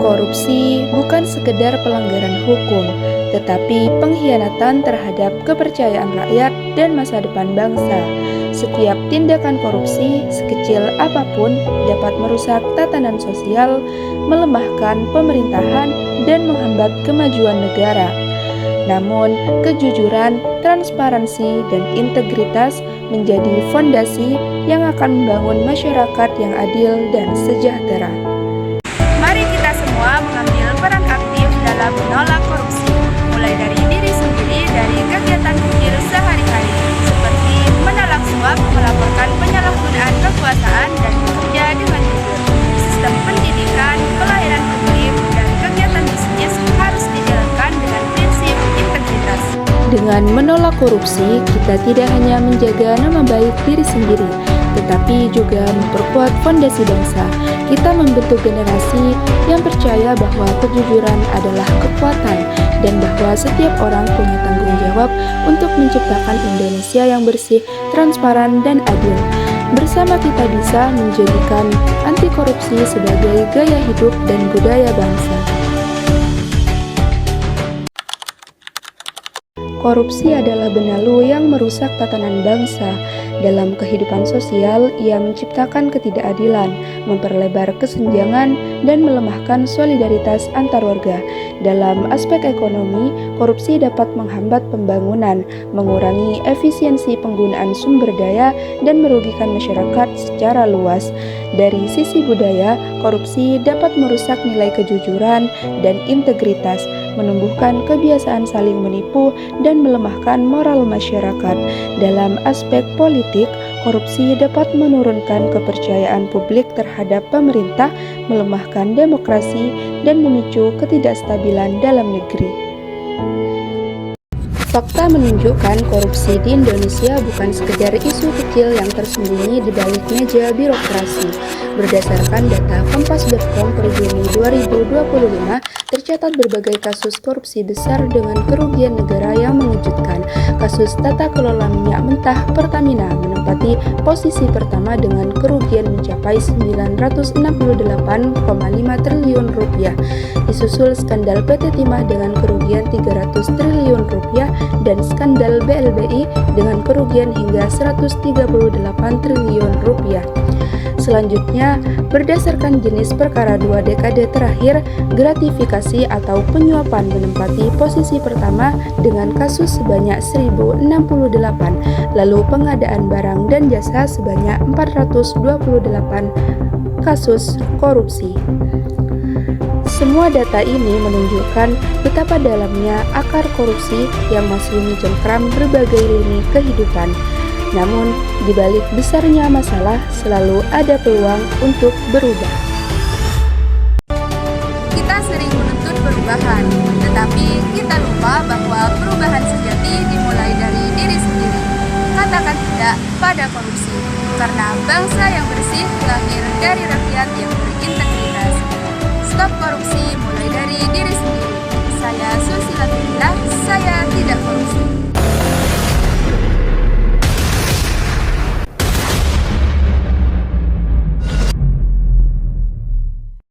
Korupsi bukan sekedar pelanggaran hukum, tetapi pengkhianatan terhadap kepercayaan rakyat dan masa depan bangsa. Setiap tindakan korupsi, sekecil apapun, dapat merusak tatanan sosial, melemahkan pemerintahan, dan menghambat kemajuan negara. Namun, kejujuran, transparansi, dan integritas menjadi fondasi yang akan membangun masyarakat yang adil dan sejahtera. Mari kita semua mengambil peran aktif dalam menolak korupsi, mulai dari diri sendiri dari kegiatan kecil sehari-hari, seperti menolak suap, melaporkan penyalahgunaan kekuasaan, dan bekerja dengan jujur. Sistem pendidikan, pelayanan publik, dan kegiatan bisnis harus dijalankan dengan prinsip integritas. Dengan menolak korupsi, kita tidak hanya menjaga nama baik diri sendiri, tetapi juga memperkuat fondasi bangsa. Kita membentuk generasi yang percaya bahwa kejujuran adalah kekuatan dan bahwa setiap orang punya tanggung jawab untuk menciptakan Indonesia yang bersih, transparan, dan adil. Bersama kita bisa menjadikan anti korupsi sebagai gaya hidup dan budaya bangsa. Korupsi adalah benalu yang merusak tatanan bangsa. Dalam kehidupan sosial, ia menciptakan ketidakadilan, memperlebar kesenjangan, dan melemahkan solidaritas antar warga. Dalam aspek ekonomi, korupsi dapat menghambat pembangunan, mengurangi efisiensi penggunaan sumber daya, dan merugikan masyarakat secara luas. Dari sisi budaya, korupsi dapat merusak nilai kejujuran dan integritas, menumbuhkan kebiasaan saling menipu, dan melemahkan moral masyarakat. Dalam aspek politik, korupsi dapat menurunkan kepercayaan publik terhadap pemerintah, melemahkan demokrasi, dan memicu ketidakstabilan dalam negeri. Fakta menunjukkan korupsi di Indonesia bukan sekedar isu kecil yang tersembunyi di balik meja birokrasi. Berdasarkan data Kompas.com per Juni 2025, tercatat berbagai kasus korupsi besar dengan kerugian negara yang mengejutkan. Kasus tata kelola minyak mentah Pertamina menempati posisi pertama dengan kerugian mencapai 968,5 triliun rupiah. Disusul skandal PT Timah dengan kerugian 300 triliun rupiah dan skandal BLBI dengan kerugian hingga 138 triliun rupiah. Selanjutnya, berdasarkan jenis perkara 2 dekade terakhir, gratifikasi atau penyuapan menempati posisi pertama dengan kasus sebanyak 1068, lalu pengadaan barang dan jasa sebanyak 428 kasus korupsi. Semua data ini menunjukkan betapa dalamnya akar korupsi yang masih mencengkram berbagai lini kehidupan. Namun, di balik besarnya masalah selalu ada peluang untuk berubah. Kita sering menuntut perubahan, tetapi kita lupa bahwa perubahan sejati dimulai dari diri sendiri. Katakan tidak pada korupsi, karena bangsa yang bersih lahir dari rakyat yang berintegritas. Stop korupsi